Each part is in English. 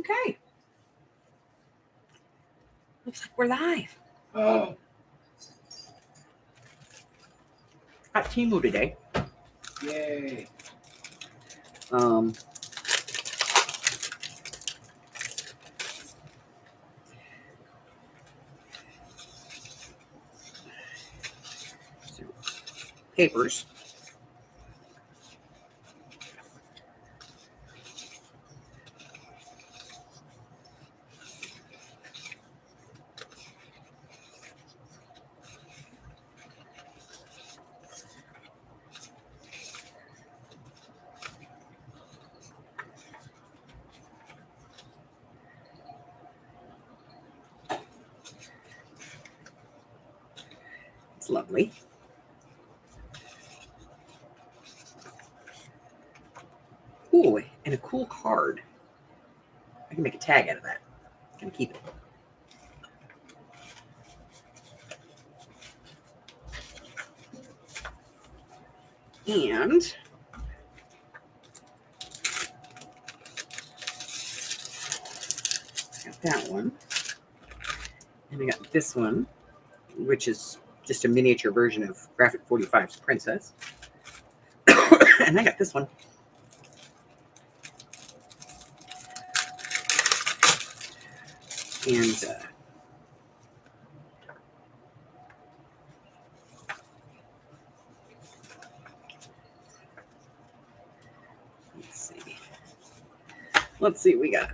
Okay. Looks like we're live. Oh. At Temu today. Yay. So, papers. It's lovely. Ooh, and a cool card. I can make a tag out of that. I'm gonna keep it. And got that one. And I got this one, which is just a miniature version of Graphic 45's Princess. And I got this one. And let's see what we got.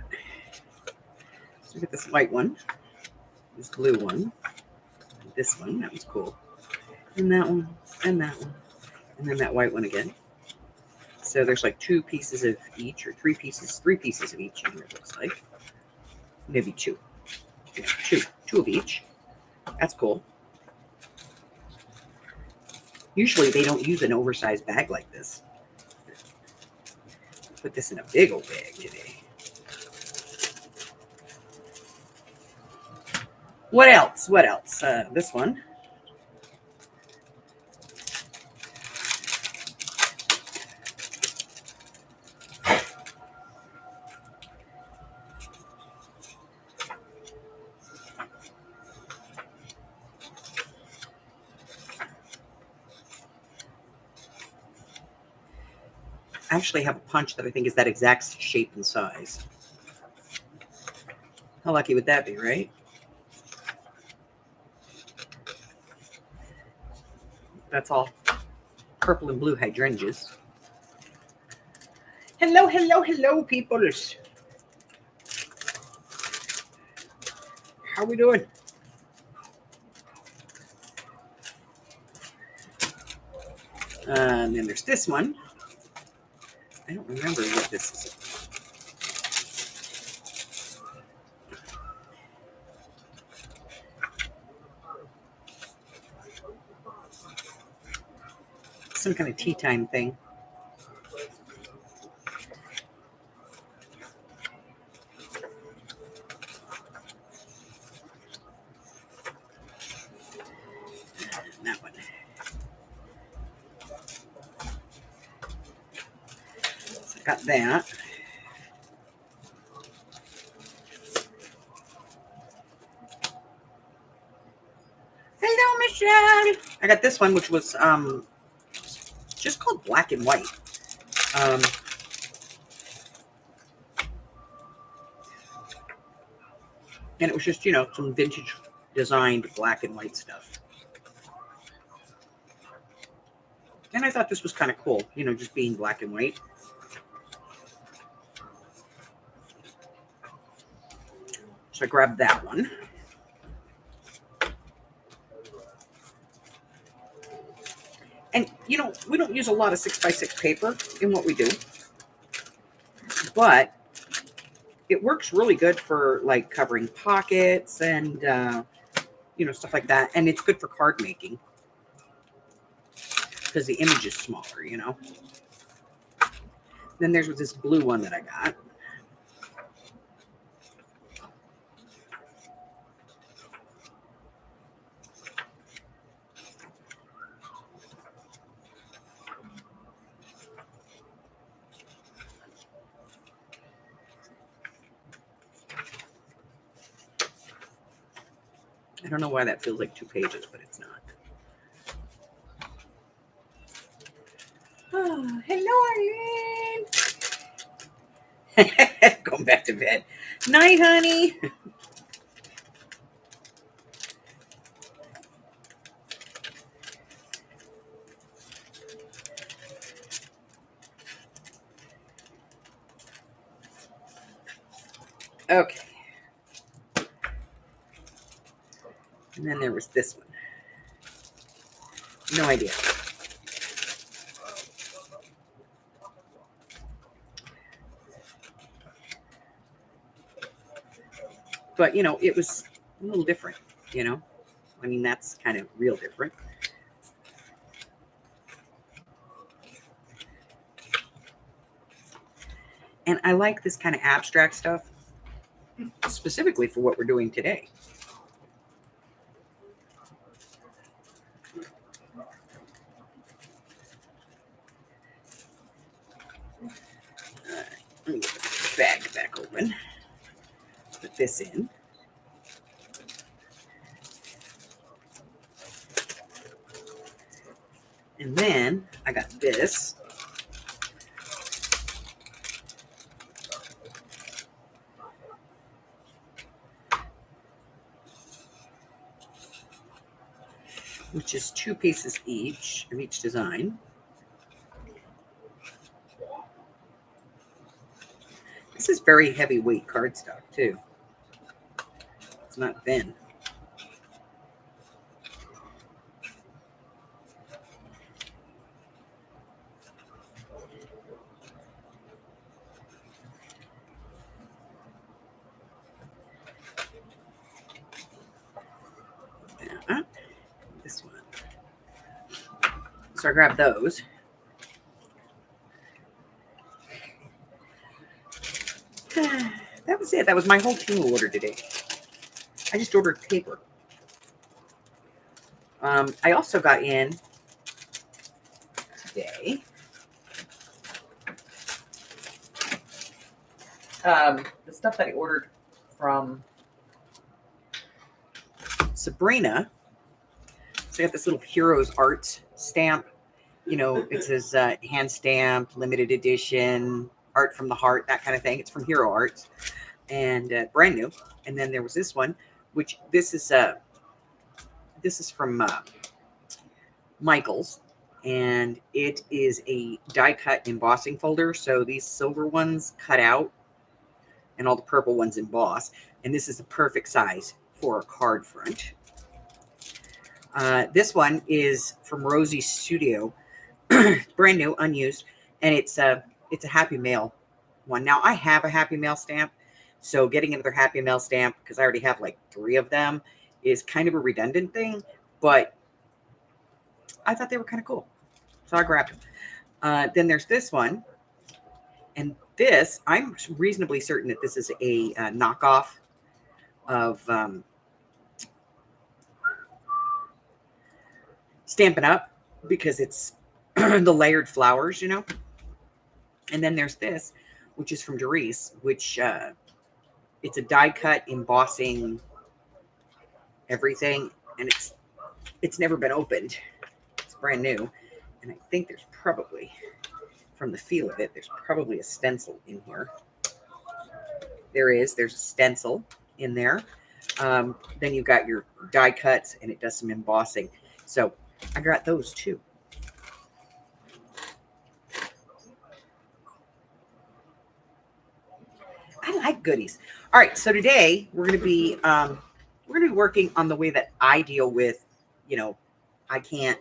So we got this white one, this blue one, this one, that was cool, and that one, and that one, and then that white one again. So there's like two pieces of each, or three pieces of each in here, it looks like. Maybe two. Yeah, two of each. That's cool. Usually they don't use an oversized bag like this. Put this in a big old bag today. What else? What else? This one. I actually have a punch that I think is that exact shape and size. How lucky would that be, right? That's all purple and blue hydrangeas. Hello, hello, hello, peoples. How we doing? And then there's this one. I don't remember what this is. Some kind of tea time thing. And that one. So I got that. Hello, Michelle. I got this one, which was just called Black and White. And it was just, some vintage designed black and white stuff. And I thought this was kind of cool, just being black and white. So I grabbed that one. And, we don't use a lot of 6x6 paper in what we do. But it works really good for, like, covering pockets and, stuff like that. And it's good for card making. Because the image is smaller, Then there's this blue one that I got. I don't know why that feels like 2 pages, but it's not. Oh, hello, Arlene. Going back to bed. Night, honey. Okay. And then there was this one. No idea. But, you know, it was a little different, you know. I mean, that's kind of real different. And I like this kind of abstract stuff, specifically for what we're doing today. Let me get this bag back open. Put this in. And then I got this. Which is 2 pieces each of each design. This is very heavyweight cardstock too. It's not thin. This one. So I grabbed those. That was it. That was my whole team order today. I just ordered paper. I also got in today the stuff that I ordered from Sabrina. So I got this little Heroes Art stamp. You know, it says hand stamp, limited edition, art from the heart, that kind of thing. It's from Hero Arts and brand new. And then there was this one, which this is from Michaels, and it is a die cut embossing folder. So these silver ones cut out and all the purple ones emboss. And this is the perfect size for a card front. This one is from Rosie's Studio. It's brand new, unused, and it's a Happy Mail one. Now I have a Happy Mail stamp, so getting another Happy Mail stamp, because I already have like 3 of them, is kind of a redundant thing, but I thought they were kind of cool, so I grabbed them. Then there's this one, and this, I'm reasonably certain that this is a knockoff of Stampin' Up, because it's the layered flowers, you know. And then there's this, which is from Doris, which it's a die cut embossing everything, and it's never been opened. It's brand new, and I think there's probably, from the feel of it, there's probably a stencil in here. There's a stencil in there. Then you've got your die cuts, and it does some embossing. So I got those too. I like goodies. All right, so today we're going to be working on the way that I deal with, you know, I can't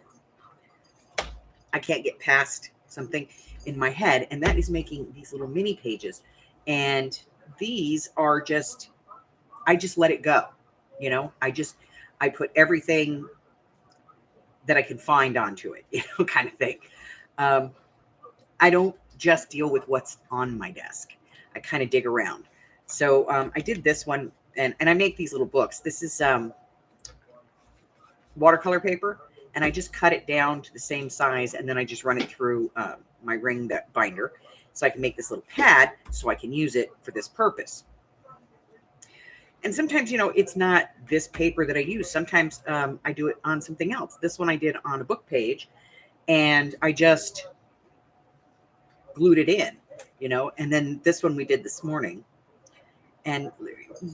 get past something in my head, and that is making these little mini pages. And these are just, I just let it go, you know. I put everything that I can find onto it, you know, kind of thing. I don't just deal with what's on my desk. I kind of dig around. So I did this one, and I make these little books. This is watercolor paper, and I just cut it down to the same size, and then I just run it through my ring binder, so I can make this little pad so I can use it for this purpose. And sometimes, it's not this paper that I use. Sometimes I do it on something else. This one I did on a book page, and I just glued it in, and then this one we did this morning. And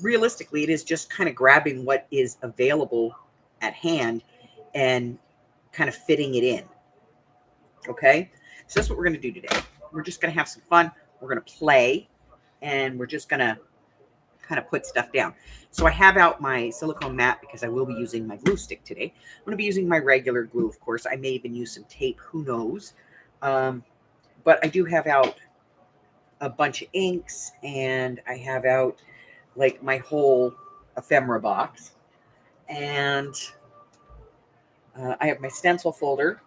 realistically, it is just kind of grabbing what is available at hand and kind of fitting it in. Okay. So that's what we're going to do today. We're just going to have some fun. We're going to play, and we're just going to kind of put stuff down. So I have out my silicone mat because I will be using my glue stick today. I'm going to be using my regular glue, of course. I may even use some tape. Who knows? But I do have out a bunch of inks, and I have out like my whole ephemera box. And I have my stencil folder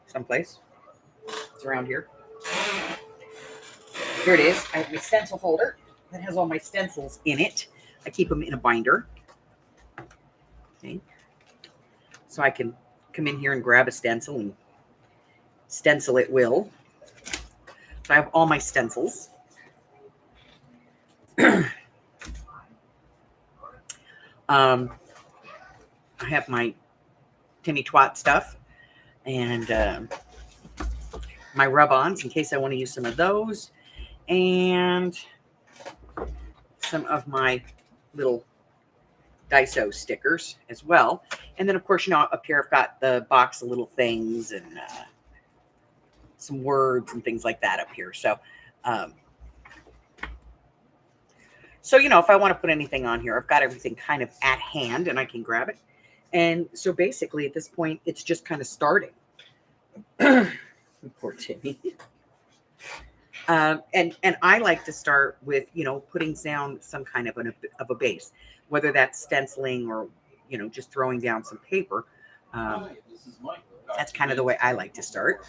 someplace. It's around here. Here it is. I have my stencil folder that has all my stencils in it. I keep them in a binder. Okay. So I can come in here and grab a stencil and stencil at will. So I have all my stencils. I have my Timmy Twat stuff and my rub-ons in case I want to use some of those, and some of my little Daiso stickers as well. And then, of course, up here I've got the box of little things and some words and things like that up here. So, if I want to put anything on here, I've got everything kind of at hand and I can grab it. And so basically at this point, it's just kind of starting. Poor Timmy. And I like to start with, putting down some kind of a base, whether that's stenciling or, just throwing down some paper. That's kind of the way I like to start.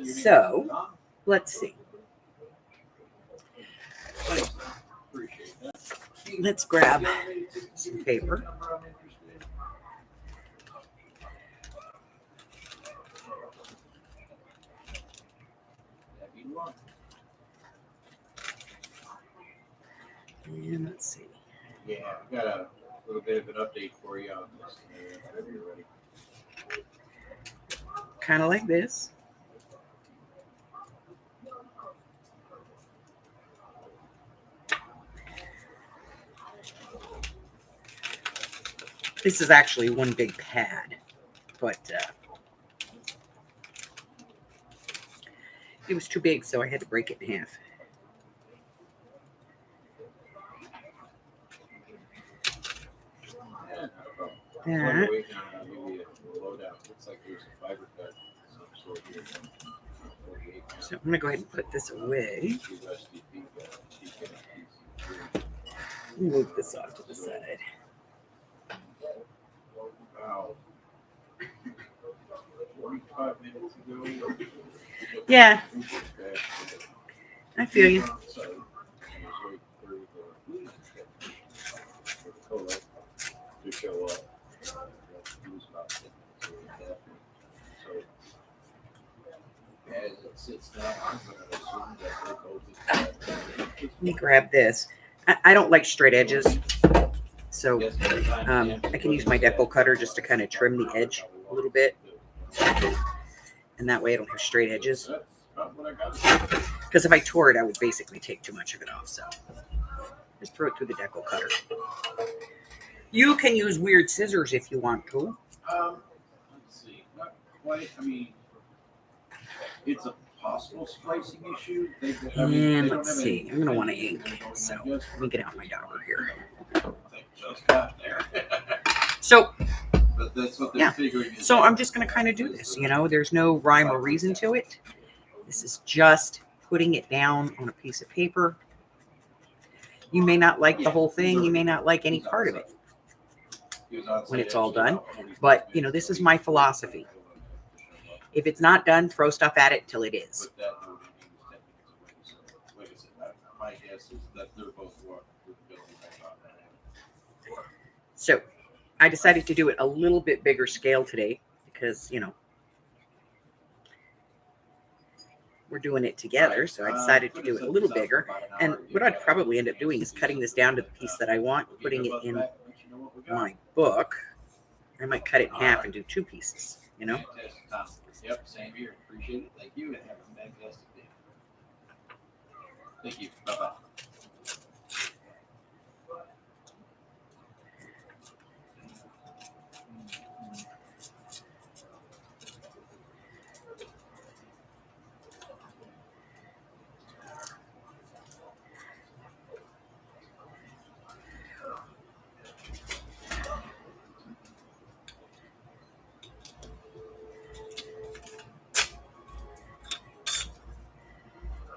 So let's see. Let's grab some paper. And let's see. Yeah, I've got a little bit of an update for you on this. Whenever you're ready. Kind of like this. This is actually one big pad, but it was too big, so I had to break it in half. Yeah. So I'm going to go ahead and put this away. Move this off to the side. Wow. 45 minutes ago. Yeah. I feel you. To show up. As it sits down, I'm going to assume that Let me grab this. I don't like straight edges, so I can use my deco cutter just to kind of trim the edge a little bit, and that way I don't have straight edges. Because if I tore it, I would basically take too much of it off. So just throw it through the deco cutter. You can use weird scissors if you want to. Let's see. Not quite. I mean, it's a possible splicing issue. And let's see. I'm going to want to ink. So let me get out my dauber here. They just got there. So, but that's what they're yeah. figuring. So I'm just going to kind of do this. There's no rhyme or reason to it. This is just putting it down on a piece of paper. You may not like the whole thing. You may not like any part of it when it's all done. But, this is my philosophy. If it's not done, throw stuff at it till it is. My guess is that they're both So I decided to do it a little bit bigger scale today because, we're doing it together, so I decided to do it a little bigger. And what I'd probably end up doing is cutting this down to the piece that I want, putting it in my book. I might cut it in half and do 2 pieces, you know? Fantastic, Tom. Yep, same here. Appreciate it. Thank you, and have a fantastic day. Thank you. Bye-bye.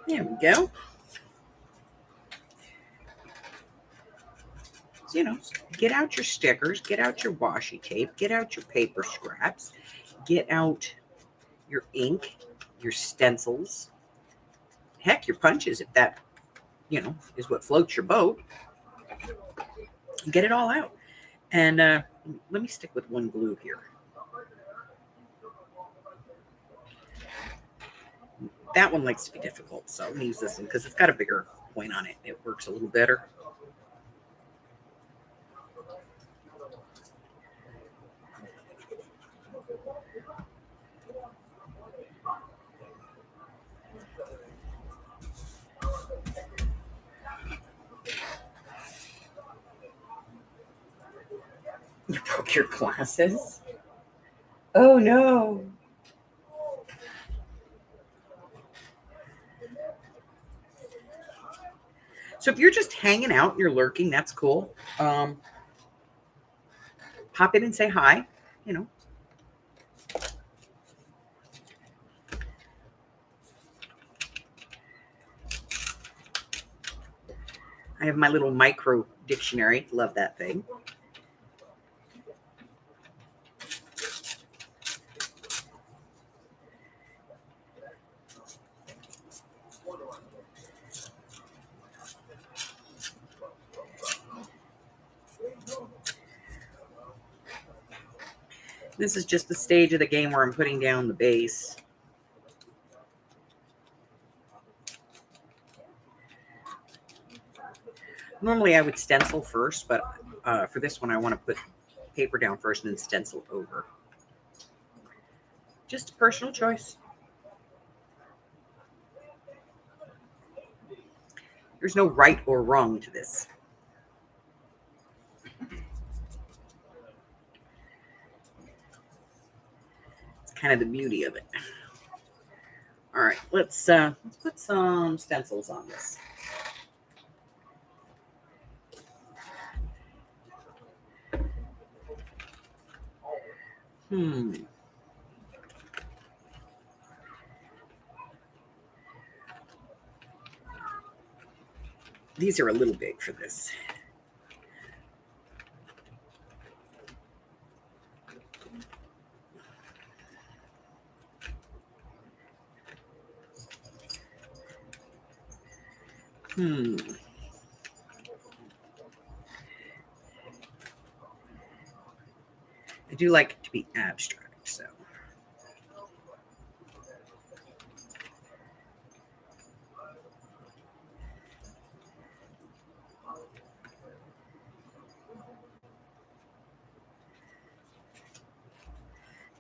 There we go. So, you know, get out your stickers, get out your washi tape, get out your paper scraps, get out your ink, your stencils, heck, your punches, if that, you know, is what floats your boat. Get it all out. And let me stick with one glue here. That one likes to be difficult, so I'm going to use this one because it's got a bigger point on it. It works a little better. You broke your glasses? Oh no. So if you're just hanging out and you're lurking, that's cool. Pop in and say hi, you know. I have my little micro dictionary. Love that thing. This is just the stage of the game where I'm putting down the base. Normally I would stencil first, but for this one I want to put paper down first and then stencil over. Just a personal choice. There's no right or wrong to this. It's kind of the beauty of it. All right, let's put some stencils on this. These are a little big for this. I do like it to be abstract, so.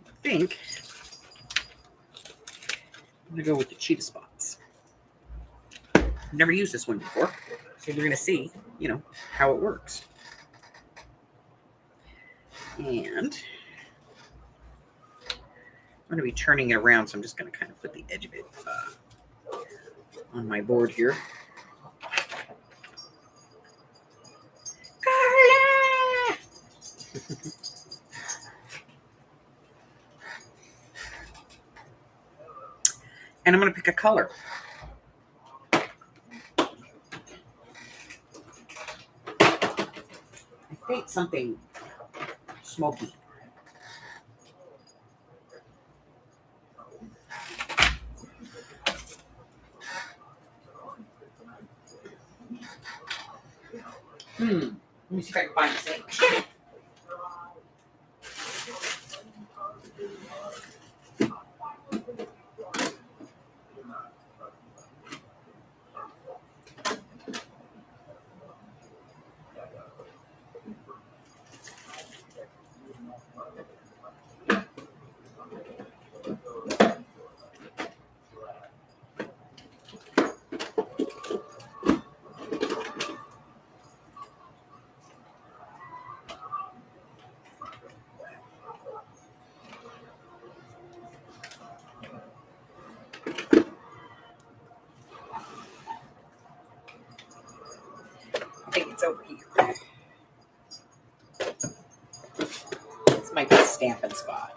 I think I'm gonna go with the cheetah spots. I've never used this one before, so we're gonna see, you know, how it works. And I'm gonna be turning it around, so I'm just gonna kind of put the edge of it on my board here. Carla! And I'm going to pick a color. I think something smoky. Let me see if I can find the same. I think it's over here. This might be a Stampin' Spot.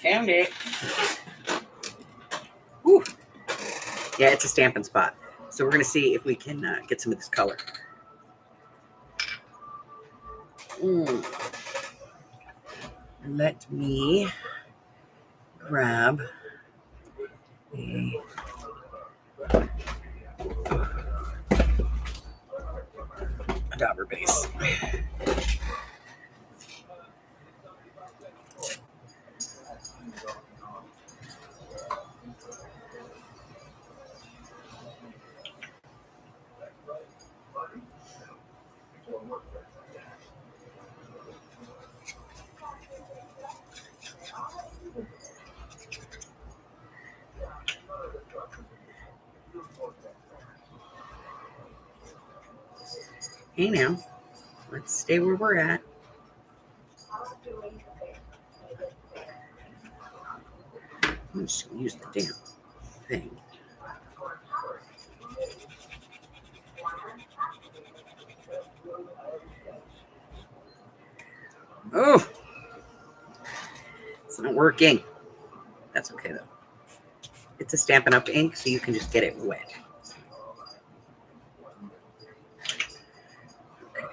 Found it. Whew. Yeah, it's a Stampin' Spot. So we're going to see if we can get some of this color. Let me grab a dauber base. Hey now, let's stay where we're at. I'm just going to use the damn thing. Oh, it's not working. That's okay though. It's a Stampin' Up! Ink, so you can just get it wet. Okay.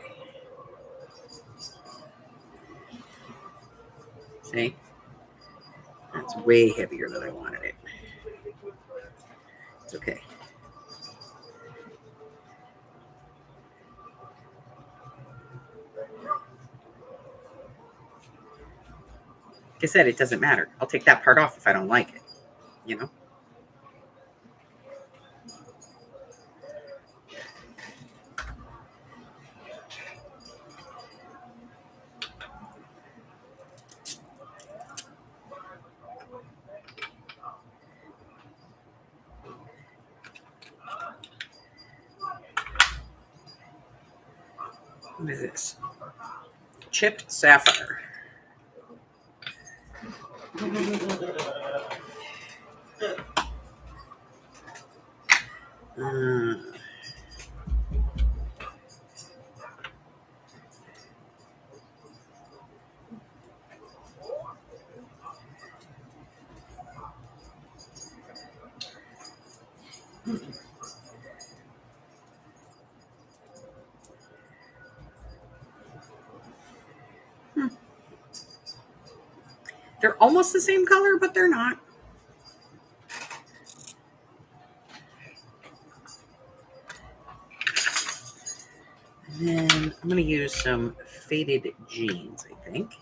See? That's way heavier than I wanted it. It's okay. Like I said, it doesn't matter. I'll take that part off if I don't like it, you know? What is this? Chipped sapphire. They're almost the same color, but they're not. And then I'm going to use some faded jeans, I think.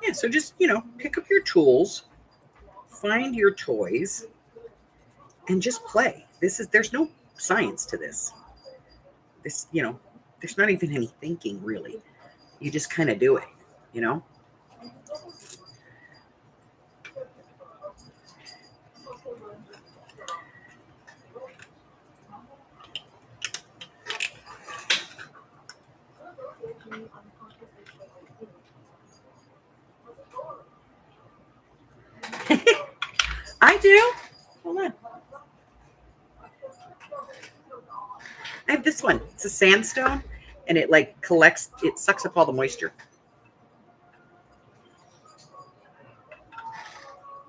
Yeah, so just, pick up your tools, find your toys, and just play. There's no science to this. There's not even any thinking really. You just kind of do it, I do. Hold on. I have this one. It's a sandstone, and it like collects. It sucks up all the moisture.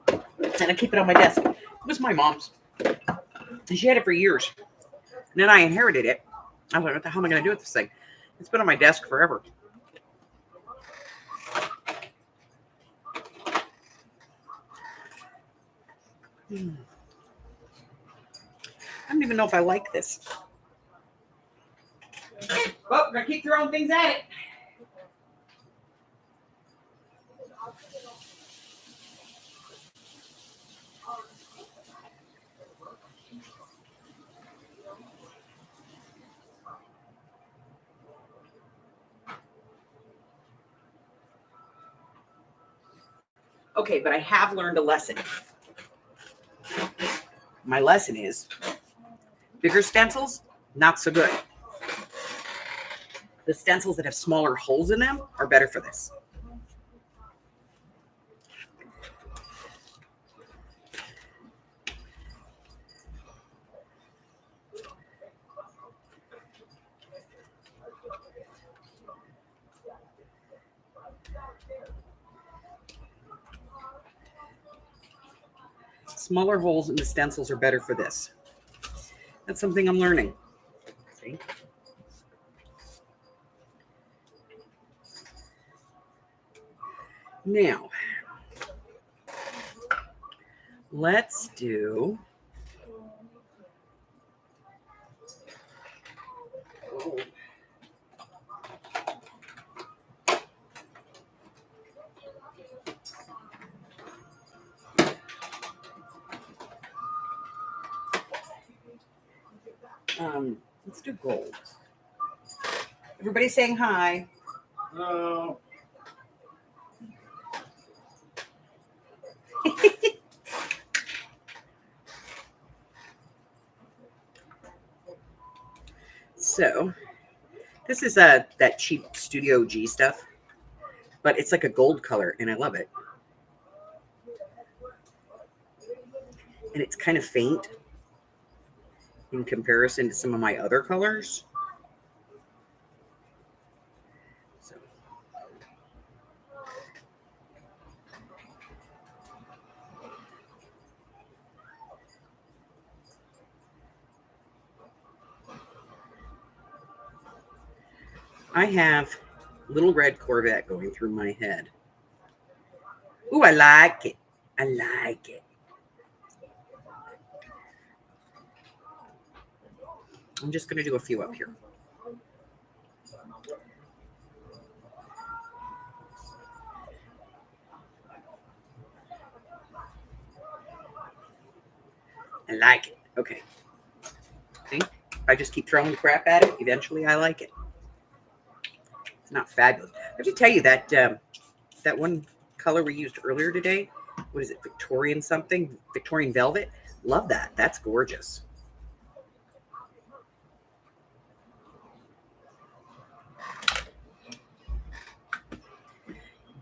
And I keep it on my desk. It was my mom's. And she had it for years. And then I inherited it. I was like, what the hell am I going to do with this thing? It's been on my desk forever. I don't even know if I like this. Well, we're going to keep throwing things at it. Okay, but I have learned a lesson. My lesson is bigger stencils, not so good. The stencils that have smaller holes in them are better for this. Smaller holes in the stencils are better for this. That's something I'm learning. See? Now, let's do... let's do gold. Everybody saying hi. No. So, this is that cheap Studio G stuff, but it's like a gold color, and I love it. And it's kind of faint in comparison to some of my other colors. So. I have Little Red Corvette going through my head. Ooh, I like it. I like it. I'm just going to do a few up here. I like it. Okay. See? If I just keep throwing crap at it, eventually I like it. It's not fabulous. I have to tell you that that one color we used earlier today, what is it, Victorian something? Victorian Velvet? Love that. That's gorgeous.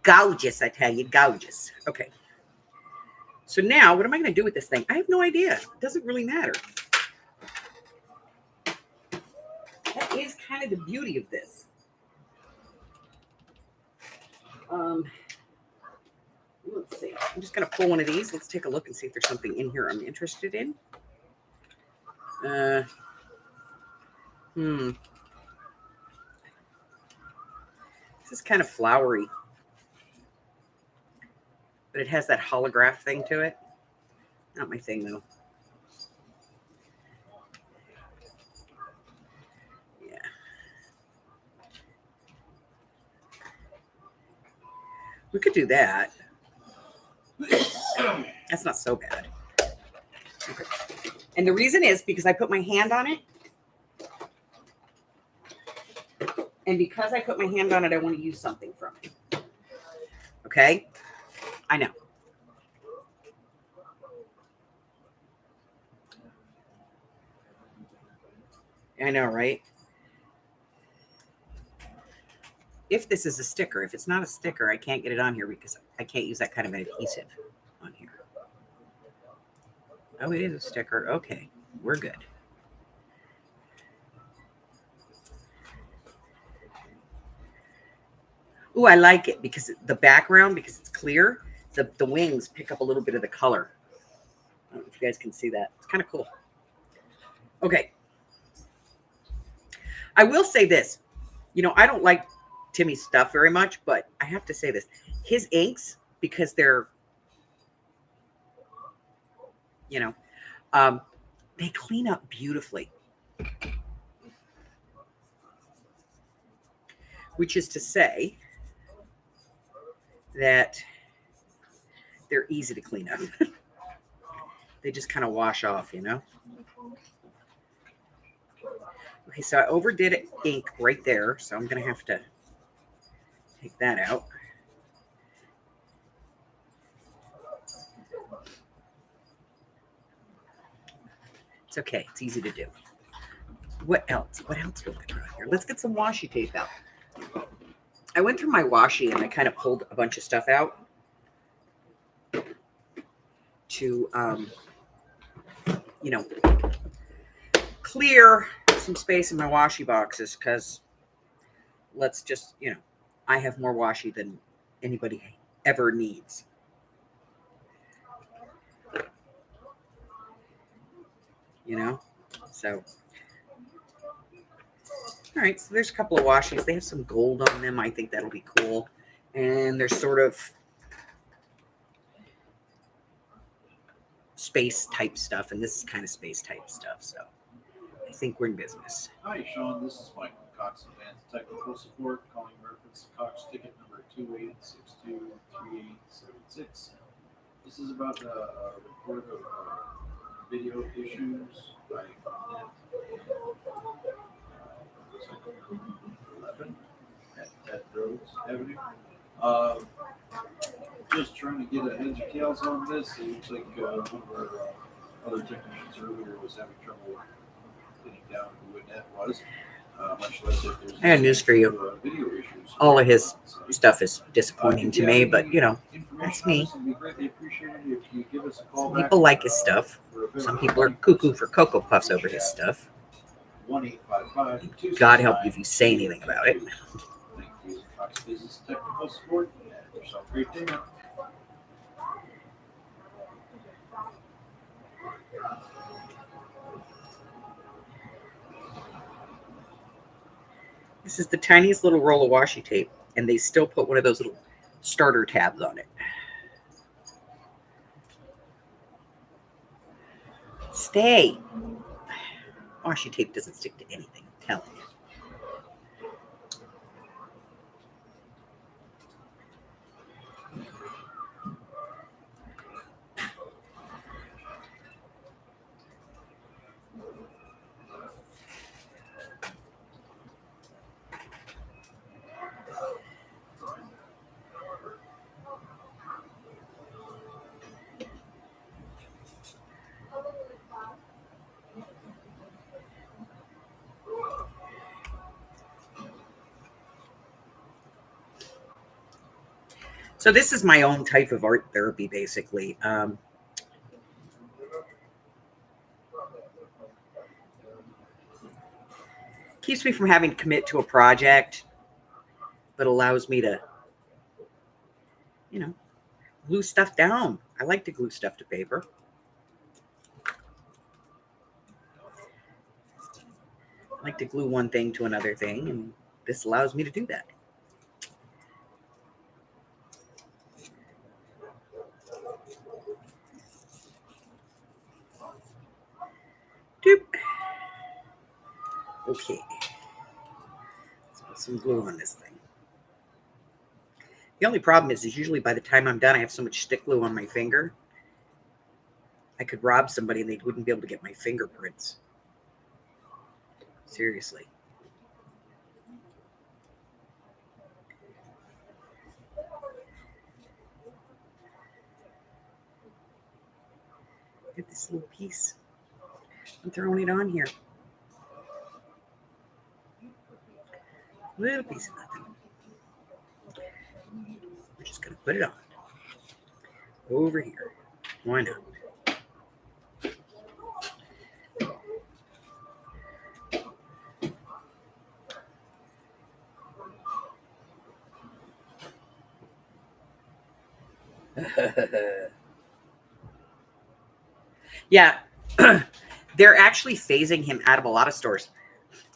Gorgeous, I tell you, gorgeous. Okay. So now, what am I going to do with this thing? I have no idea. It doesn't really matter. That is kind of the beauty of this. Let's see. I'm just going to pull one of these. Let's take a look and see if there's something in here I'm interested in. This is kind of flowery, but it has that holograph thing to it. Not my thing, though. Yeah. We could do that. That's not so bad. Okay. And the reason is because I put my hand on it. And because I put my hand on it, I want to use something from it. Okay? I know. I know, right? If this is a sticker, if it's not a sticker, I can't get it on here because I can't use that kind of adhesive on here. Oh, it is a sticker. Okay, we're good. Oh, I like it because the background, because it's clear, the wings pick up a little bit of the color. I don't know if you guys can see that. It's kind of cool. Okay. I will say this. You know, I don't like Timmy's stuff very much, but I have to say this. His inks, because they're, you know, they clean up beautifully. Which is to say that they're easy to clean up. They just kind of wash off, you know? Okay, so I overdid ink right there, so I'm going to have to take that out. It's okay. It's easy to do. What else? What else will I try here? Let's get some washi tape out. I went through my washi and I kind of pulled a bunch of stuff out to, you know, clear some space in my washi boxes because let's just, you know, I have more washi than anybody ever needs. You know? So, all right, so there's a couple of washis. They have some gold on them. I think that'll be cool. And they're sort of space type stuff, and this is kind of space type stuff. So I think we're in business. Hi, Sean. This is Michael Cox, Advanced Technical Support, calling reference to Cox ticket number 28623876. This is about the report of video issues by 11 at Ted Rhodes Avenue. Just trying to get a heads or tails on this. It looks like one of our other technicians earlier was having trouble getting down to what that was. Much less if there's I got news for you. Video issues. All of his stuff is disappointing to me, but you know, that's me. Some people like his stuff. Some people are cuckoo for Cocoa Puffs over his stuff. God help you if you say anything about it. Thank you, Cox Business Technical Support. Have yourself a great day now. This is the tiniest little roll of washi tape, and they still put one of those little starter tabs on it. Stay. Washi tape doesn't stick to anything, I'm telling you. So this is my own type of art therapy, basically. Keeps me from having to commit to a project, but allows me to, you know, glue stuff down. I like to glue stuff to paper. I like to glue one thing to another thing, and this allows me to do that. Doop. Okay. Let's put some glue on this thing. The only problem is usually by the time I'm done, I have so much stick glue on my finger. I could rob somebody and they wouldn't be able to get my fingerprints. Seriously. Get this little piece. I'm throwing it on here. Little piece of nothing. We're just going to put it on. Over here. Why not? Yeah. They're actually phasing him out of a lot of stores.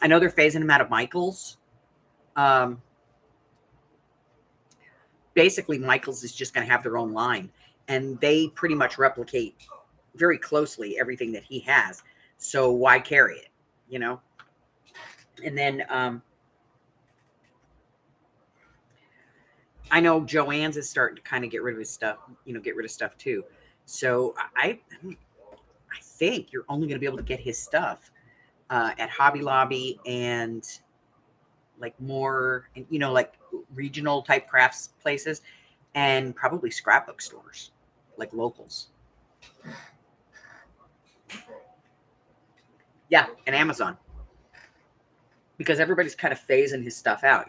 I know they're phasing him out of Michael's. Basically, Michael's is just going to have their own line, and they pretty much replicate very closely everything that he has. So why carry it, you know? And then I know Joann's is starting to kind of get rid of his stuff, get rid of stuff too. So I think you're only going to be able to get his stuff at Hobby Lobby and like more, like regional type crafts places and probably scrapbook stores, like locals. Yeah, and Amazon. Because everybody's kind of phasing his stuff out,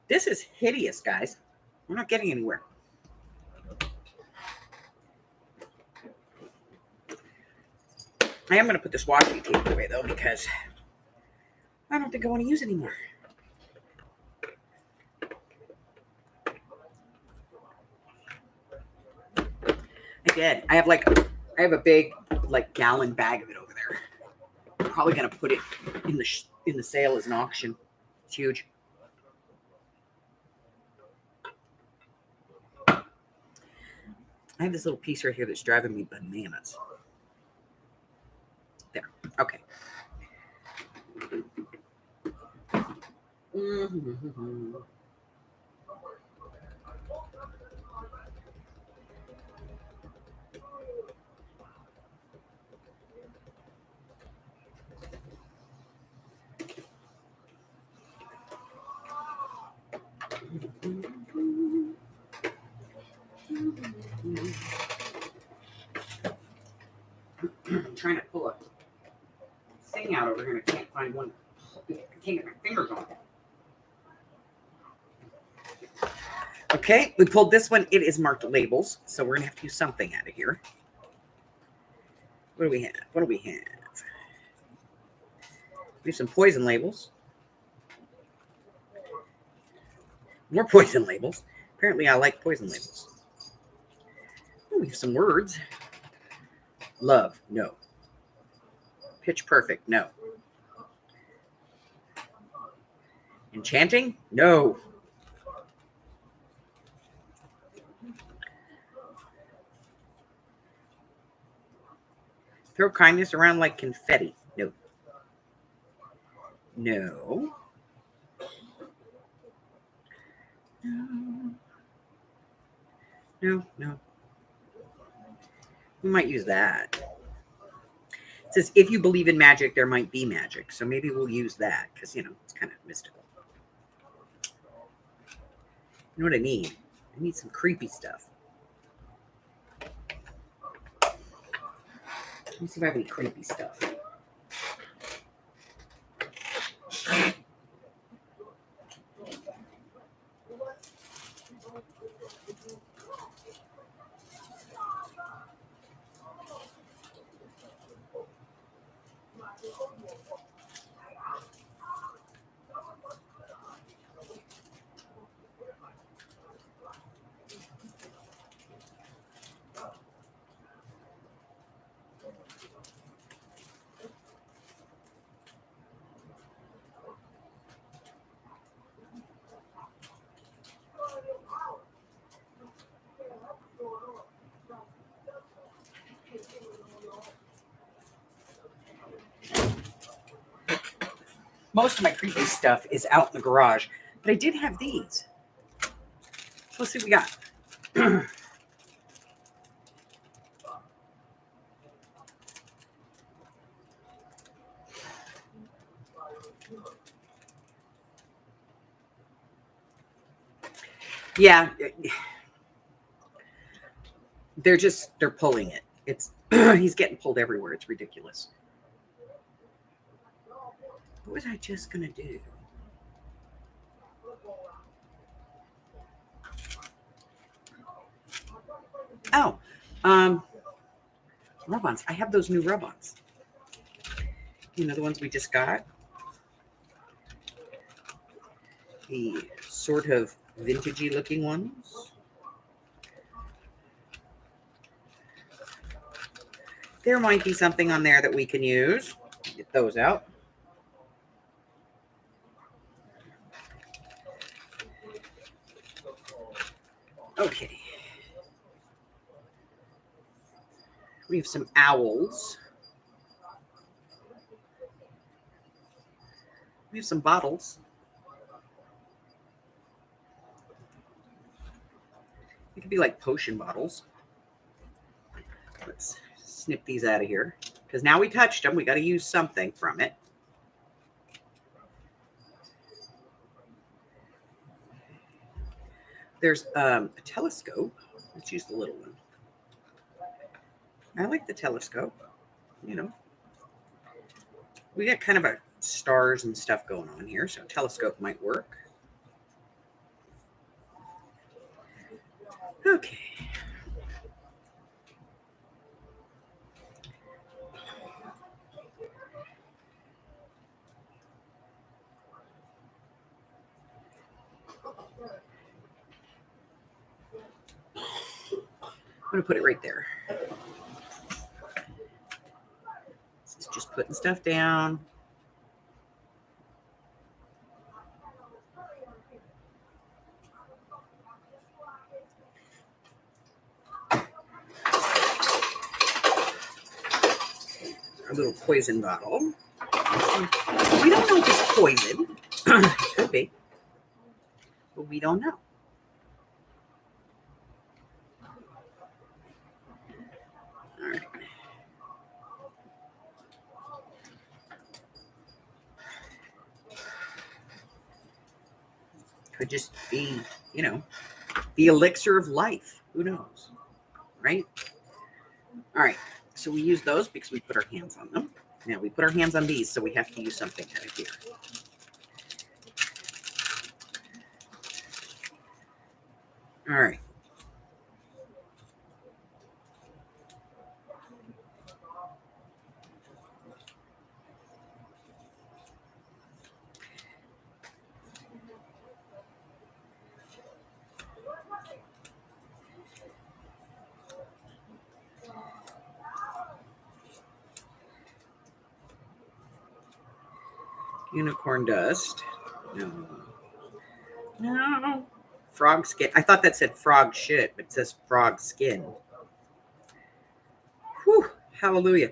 This is hideous, guys. We're not getting anywhere. I am going to put this washi tape away, though, because I don't think I want to use it anymore. Again, I have a big gallon bag of it over there. I'm probably going to put it in the sale as an auction. It's huge. I have this little piece right here that's driving me bananas. There. Okay. Mm-hmm. I'm trying to pull a thing out over here and I can't find one. I can't get my fingers on it. Okay, we pulled this one. It is marked labels, so we're going to have to use something out of here. What do we have? We have some poison labels. More poison labels. Apparently, I like poison labels. Oh, we have some words. Love, no. Pitch perfect, no. Enchanting, no. Throw kindness around like confetti, no. No. No. We might use that. It says, if you believe in magic, there might be magic. So maybe we'll use that because, it's kind of mystical. You know what I need? I need some creepy stuff. Let me see if I have any creepy stuff. Most of my creepy stuff is out in the garage, but I did have these. So let's see what we got. Yeah. They're pulling it. It's he's getting pulled everywhere. It's ridiculous. What was I just gonna do? Oh, rub-ons. I have those new rub-ons. The ones we just got. The sort of vintagey looking ones. there might be something on there that we can use. Get those out. Okay. We have some owls. We have some bottles. It could be like potion bottles. Let's snip these out of here because now we touched them. We got to use something from it. There's a telescope. Let's use the little one. I like the telescope. You know, we got kind of a stars and stuff going on here, so a telescope might work. Okay. I'm going to put it right there. This is just putting stuff down. Our little poison bottle. We don't know if it's poison. It could be. But we don't know. All right. Could just be, you know, the elixir of life. Who knows? Right? All right. So we use those because we put our hands on them. Now we put our hands on these, so we have to use something out of here. All right. Unicorn dust. No. No. Frog skin. I thought that said frog shit, but it says frog skin. Whew. Hallelujah.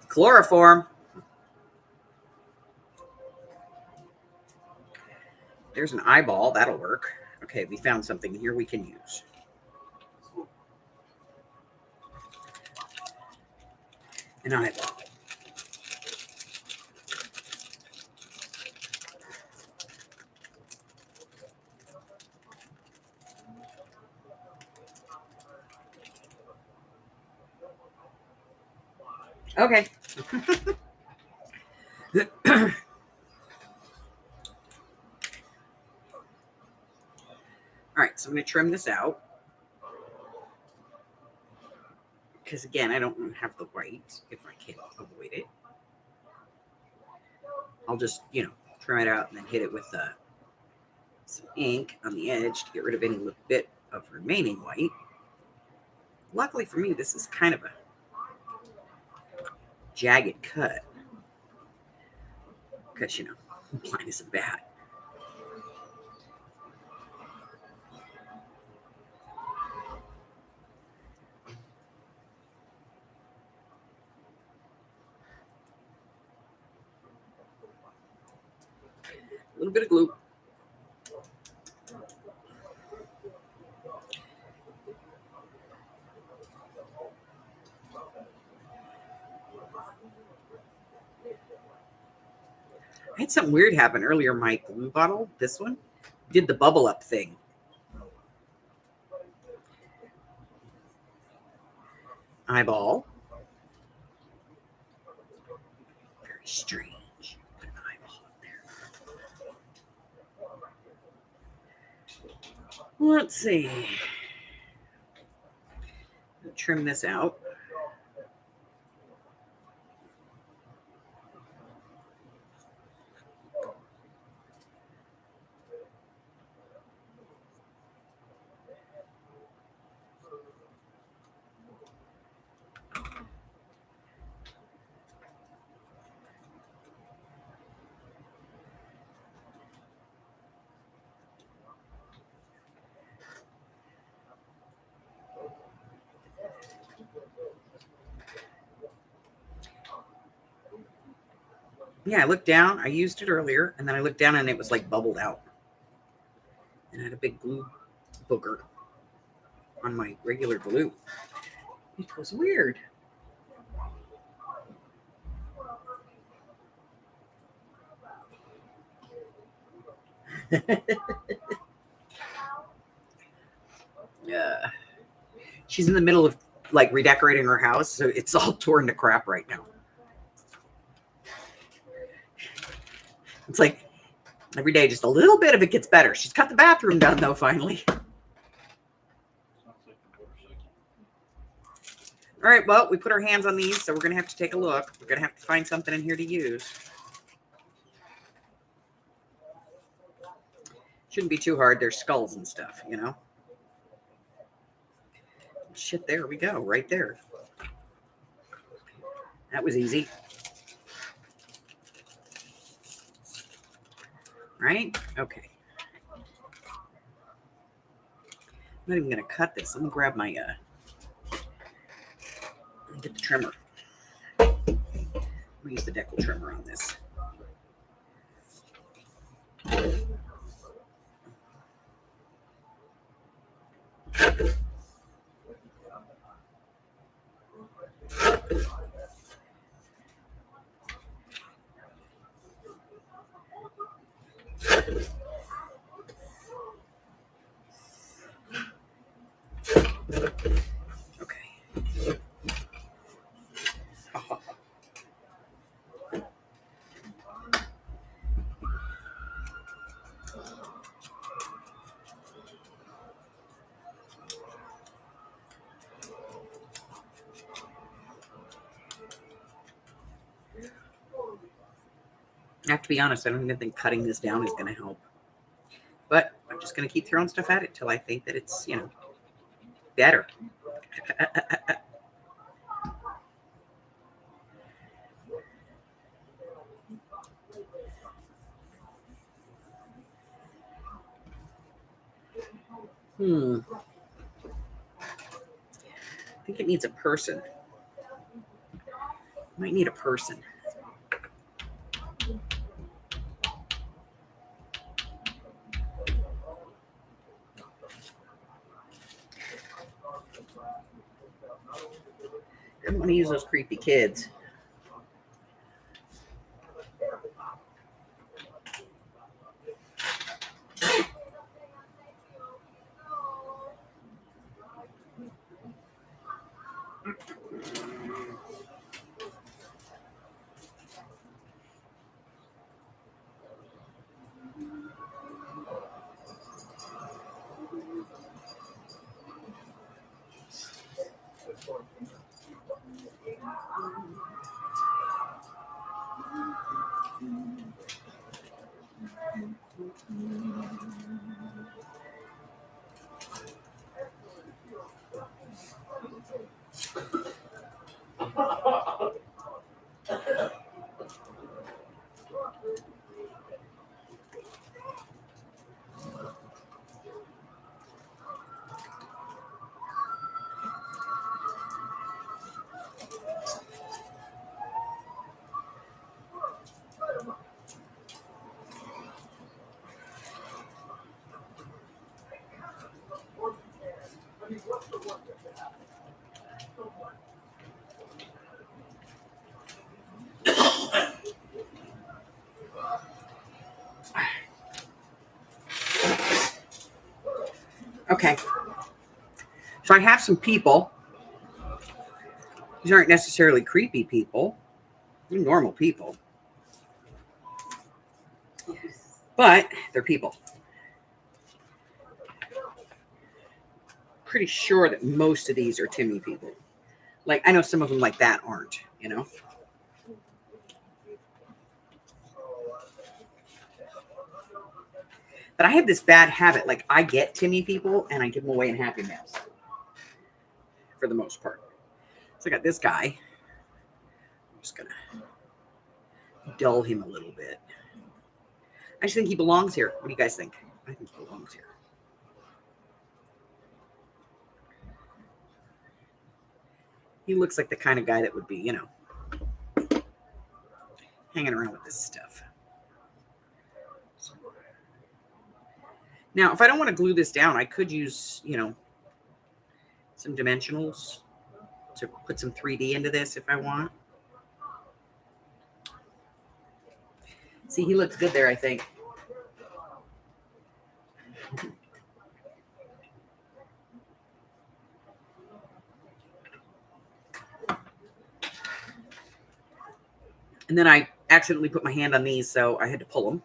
Chloroform. There's an eyeball. That'll work. Okay, we found something here we can use. An eyeball. Okay. All right, so I'm going to trim this out. Because, again, I don't have the right if I can avoid it. I'll just, you know, trim it out and then hit it with some ink on the edge to get rid of any little bit of remaining white. Luckily for me, this is kind of a jagged cut. Because, you know, mine isn't bad. A little bit of glue. I had something weird happen earlier. My glue bottle, this one, did the bubble up thing. Eyeball. Very strange. Put an eyeball up there. Let's see. Trim this out. Yeah, I looked down. I used it earlier, and then I looked down, and it was like bubbled out. And I had a big glue booger on my regular glue. It was weird. Yeah. She's in the middle of like redecorating her house, so it's all torn to crap right now. It's like every day, just a little bit of it gets better. She's got the bathroom done, though, finally. Sounds like a motorcycle. All right, well, we put our hands on these, so we're going to have to take a look. We're going to have to find something in here to use. Shouldn't be too hard. There's skulls and stuff, you know. Shit, there we go, right there. That was easy. Right? Okay. I'm not even going to cut this. Let me grab my, get the trimmer. I'm going to use the decal trimmer on this. Okay. I have to be honest, I don't even think cutting this down is going to help. But I'm just going to keep throwing stuff at it till I think that it's, you know, better. I think it needs a person. Might need a person. I don't want to use those creepy kids. Okay. So I have some people. These aren't necessarily creepy people. They're normal people. But they're people. pretty sure that most of these are Timmy people. Like, I know some of them like that aren't, you know? But I have this bad habit. Like, I get Timmy people and I give them away in Happy Meals for the most part. So I got this guy. I'm just going to dull him a little bit. I just think he belongs here. What do you guys think? I think he belongs here. He looks like the kind of guy that would be, you know, hanging around with this stuff. Now, if I don't want to glue this down, I could use, you know, some dimensionals to put some 3D into this if I want. See, he looks good there, I think. And then I accidentally put my hand on these, so I had to pull them.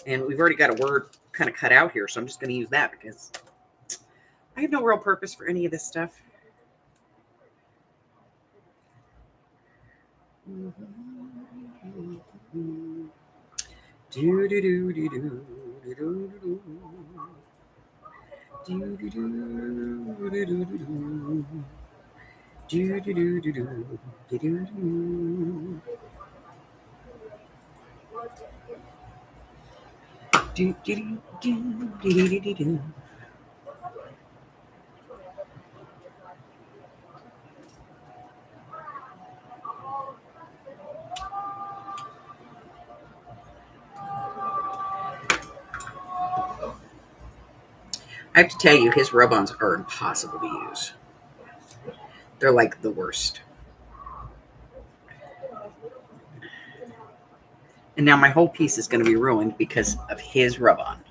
And we've already got a word kind of cut out here, so I'm just going to use that because I have no real purpose for any of this stuff. I have to tell you, his rub-ons are impossible to use. They're like the worst. And now my whole piece is going to be ruined because of his rub-on.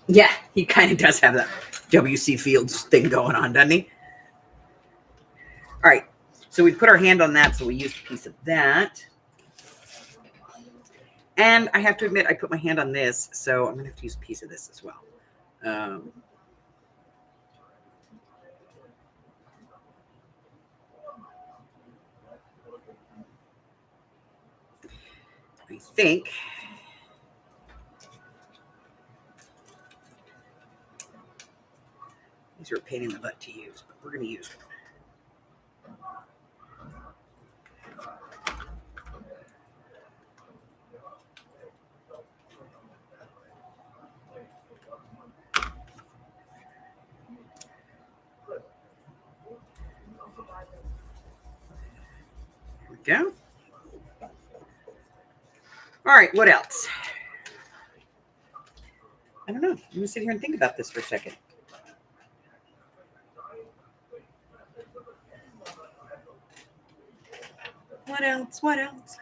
Yeah, he kind of does have that W.C. Fields thing going on, doesn't he? All right, so we put our hand on that, so we used a piece of that. And I have to admit, I put my hand on this, so I'm going to have to use a piece of this as well. I think these are a pain in the butt to use, but we're going to use one. There we go. All right, what else? I don't know. I'm going to sit here and think about this for a second. What else? What else?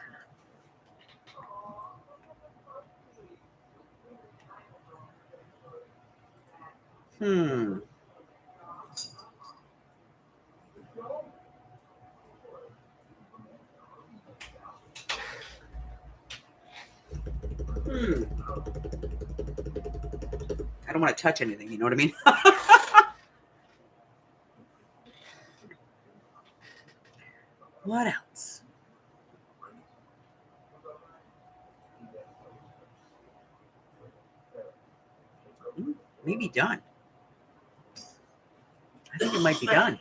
I don't want to touch anything, you know what I mean? What else? Maybe done. I think it might be done.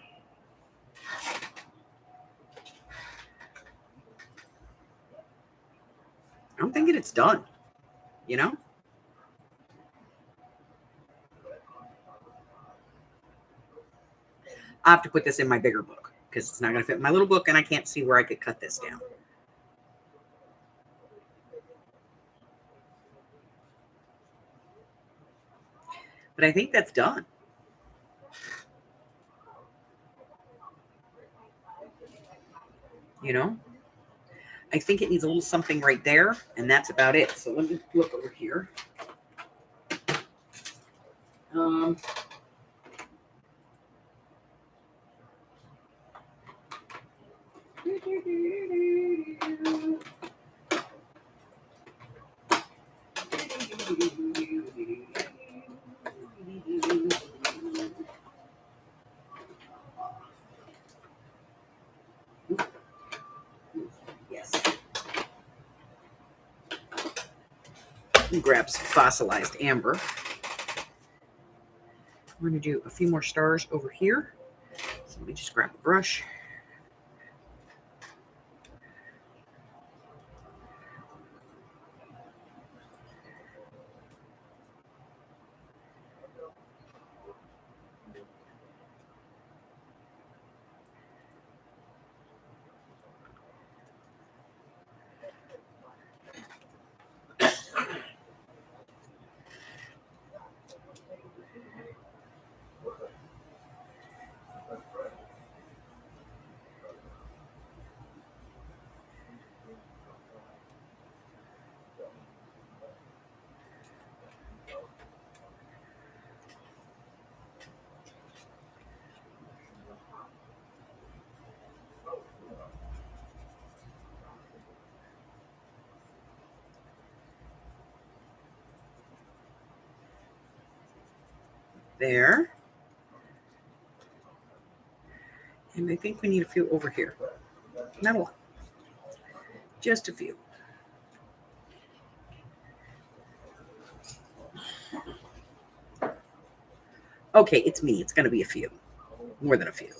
I'm thinking it's done, you know? I have to put this in my bigger book because it's not going to fit in my little book and I can't see where I could cut this down. But I think that's done. you know. I think it needs a little something right there, and that's about it. So let me look over here. Um, yes. Grab some fossilized amber. We're going to do a few more stars over here. So let me just grab a brush. There. And I think we need a few over here. Not a lot. Just a few. Okay, it's me. It's going to be a few. More than a few.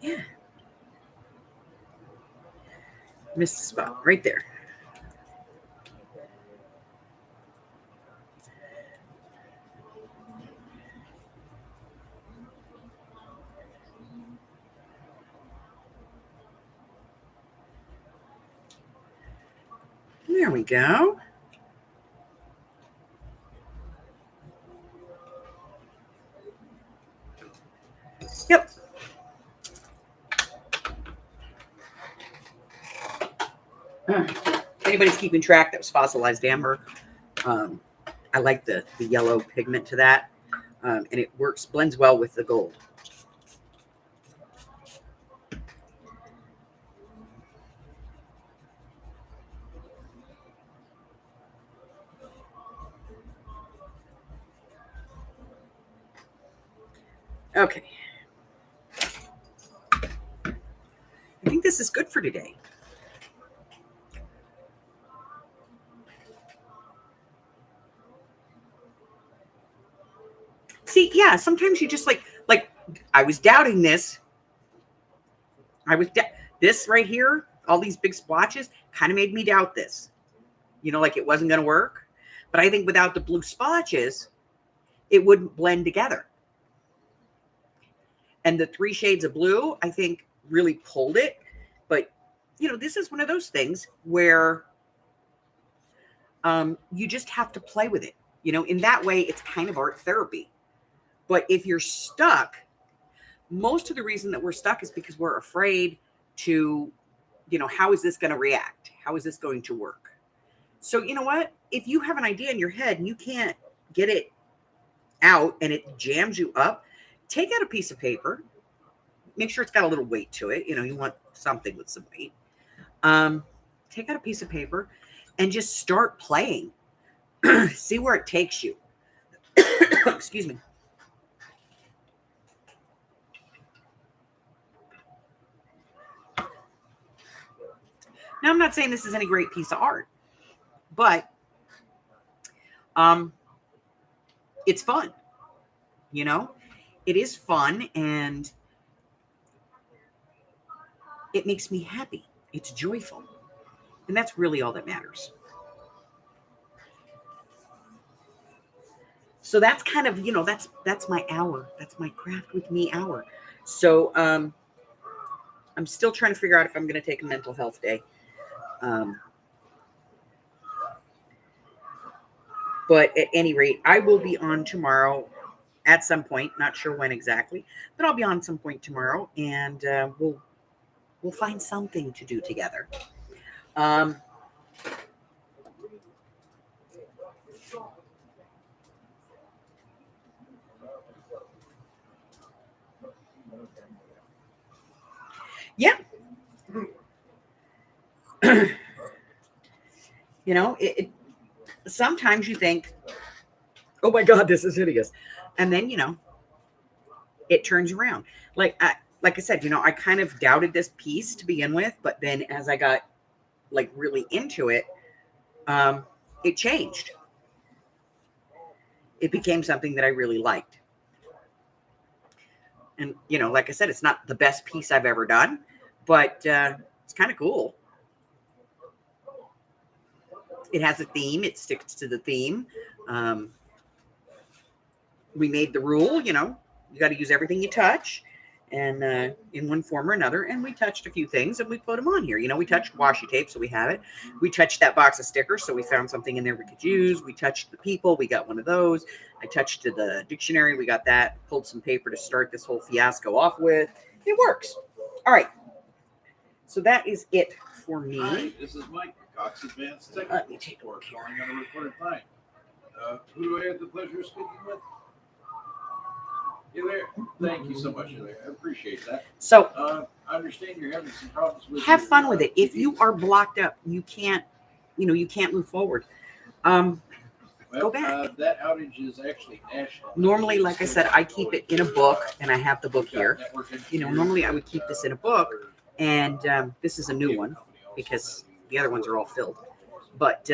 Yeah. Missed a spot right there. There we go. Yep. Anybody's keeping track, that was fossilized amber. I like the yellow pigment to that. And it works, blends well with the gold. Okay. I think this is good for today. See, yeah, sometimes you just like I was doubting this. This right here, all these big splotches kind of made me doubt this. You know, like it wasn't going to work. But I think without the blue splotches, it wouldn't blend together. And the 3 shades of blue, I think, really pulled it. But, you know, this is one of those things where you just have to play with it. You know, in that way, it's kind of art therapy. But if you're stuck, most of the reason that we're stuck is because we're afraid to, you know, how is this going to react? How is this going to work? So, you know what? If you have an idea in your head and you can't get it out and it jams you up, take out a piece of paper. Make sure it's got a little weight to it. You know, you want something with some weight. Take out a piece of paper and just start playing. See where it takes you. Excuse me. Now, I'm not saying this is any great piece of art, but it's fun. You know, it is fun and it makes me happy. It's joyful. And that's really all that matters. So that's kind of, you know, that's my hour. That's my craft with me hour. So I'm still trying to figure out if I'm going to take a mental health day. But at any rate, I will be on tomorrow at some point. Not sure when exactly, but I'll be on some point tomorrow, and we'll find something to do together. Yeah. You know, sometimes you think, oh my God, this is hideous. And then, it turns around. Like I said, I kind of doubted this piece to begin with, but then as I got like really into it, it changed. It became something that I really liked. And, like I said, it's not the best piece I've ever done, but it's kind of cool. It has a theme. It sticks to the theme. We made the rule, you got to use everything you touch, and in one form or another. And we touched a few things, and we put them on here. We touched washi tape, so we have it. We touched that box of stickers, so we found something in there we could use. We touched the people. We got one of those. I touched the dictionary. We got that. Pulled some paper to start this whole fiasco off with. It works. All right. So that is it for me. Hi, this is Mike, Cox Advanced Technical Support, calling on a recorded line. Who do I have the pleasure of speaking with? You there? Thank you so much, you there. I appreciate that. So I understand you're having some problems with. have fun with it. If you are blocked up, you can't move forward. Go back. That outage is actually national. Normally, like I said, I keep it in a book, and I have the book here. Normally I would keep this in a book, and this is a new one because the other ones are all filled. But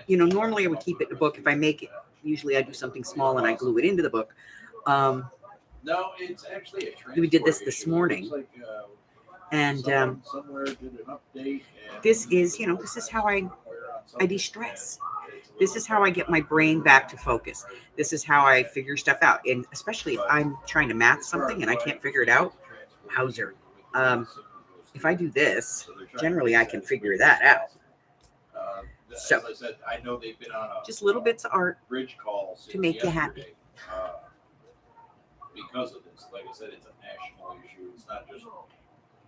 normally I would keep it in a book. If I make it, usually I do something small and I glue it into the book. No, it's actually we did this morning, and somewhere did an update. This is how I de-stress. This is how I get my brain back to focus. This is how I figure stuff out. And especially if I'm trying to math something and I can't figure it out, wowzer. If I do this, generally I can figure that out. So, as I said, I know they've been on just little bits of art bridge calls to make you happy. Because of this, like I said, it's a national issue. It's not just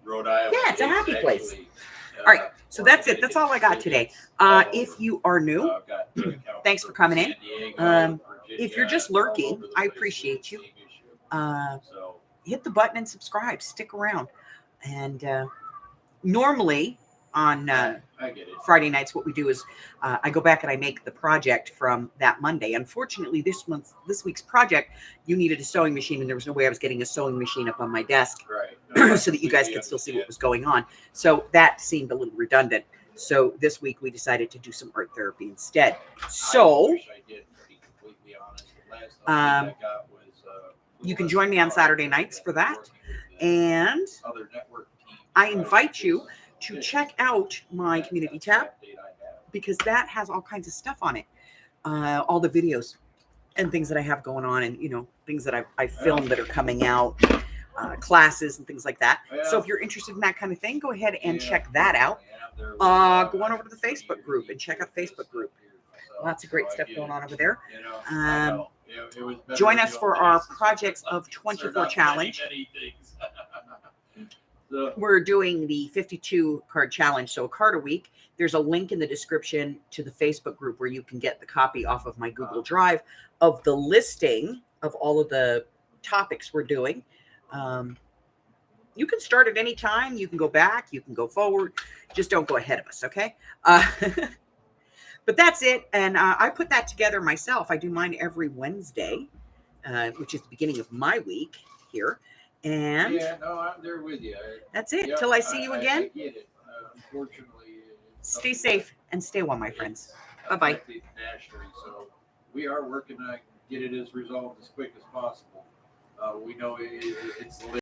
Rhode Island. Yeah, it's a happy place. All right, so that's it. That's all I got today. If you are new, thanks for coming in. If you're just lurking, I appreciate you. Hit the button and subscribe. Stick around. And normally on Friday nights, what we do is I go back and I make the project from that Monday. Unfortunately, this week's project, you needed a sewing machine, and there was no way I was getting a sewing machine up on my desk so that you guys could still see what was going on. So that seemed a little redundant. So this week we decided to do some art therapy instead. So you can join me on Saturday nights for that. And I invite you to check out my community tab, because that has all kinds of stuff on it. All the videos and things that I have going on, and things that I filmed that are coming out, classes and things like that. So if you're interested in that kind of thing, go ahead and check that out. Go on over to the Facebook group and check out the Facebook group. Lots of great stuff going on over there. Join us for our Projects of 24 challenge. We're doing the 52 card challenge, so a card a week. There's a link in the description to the Facebook group where you can get the copy off of my Google Drive of the listing of all of the topics we're doing. You can start at any time. You can go back. You can go forward. Just don't go ahead of us, okay? But that's it. And I put that together myself. I do mine every Wednesday, which is the beginning of my week here. And yeah, no, I'm there with you. That's it. Till I see you again. I get it. Unfortunately, stay safe and stay well, my friends. Bye-bye. Nationally, so we are working to get it as resolved as quick as possible. We know it's